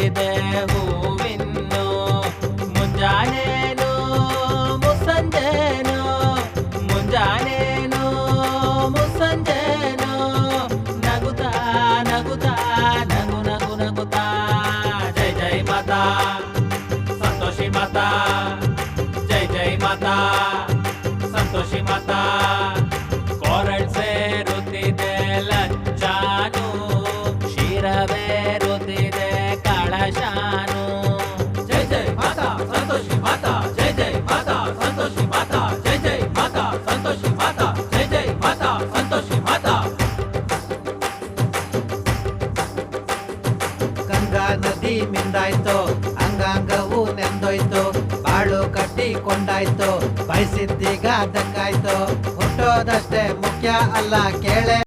ಅರಳಿದೆ ಹೂವಿನ್ನು ಮುಂಜಾನೇನು ಮುಸ್ಸಂಜೇನು ಮುಂಜಾನೇನು ಮುಸ್ಸಂಜೇನು ನಗುತ್ತಾ ನಗುತ್ತಾ ನಗು ನಗು ನಗುತ್ತಾ ಜೈ ಜೈ ಮಾತಾ ಸಂತೋಷಿ ಮಾತಾ ಜೈ ಜೈ ಮಾತಾ ಸಂತೋಷಿ ಮಾತಾ ಕೊರಳ್ ಸೇರುತ್ತಿದೆ ಲಜ್ಜಾನು ಶಿರವೇರುತ್ತಿದೆ ಕಳಶಾನು ಜೈ ಜೈ ಮಾತಾ ಸಂತೋಷಿ ಮಾತಾ ಜೈ ಜೈ ಮಾತಾ ಸಂತೋಷಿ ಮಾತಾ ಜೈ ಜೈ ಮಾತಾ ಸಂತೋಷಿ ಮಾತಾ ಜೈ ಜೈ ಮಾತಾ ಸಂತೋಷಿ ಮಾತಾ ಗಂಗಾ ನದಿ ಮಿಂದಾಯ್ತು ಅಂಗಾಂಗವು ನೆಂದೋಯ್ತು ಬಾಳು ಕಟ್ಟಿಕೊಂಡಾಯ್ತು ಬಯಸಿದ್ದೀಗ ದಂಗಾಯ್ತು ಹುಟ್ಟೋದಷ್ಟೇ ಮುಖ್ಯ ಅಲ್ಲ ಕೇಳೆ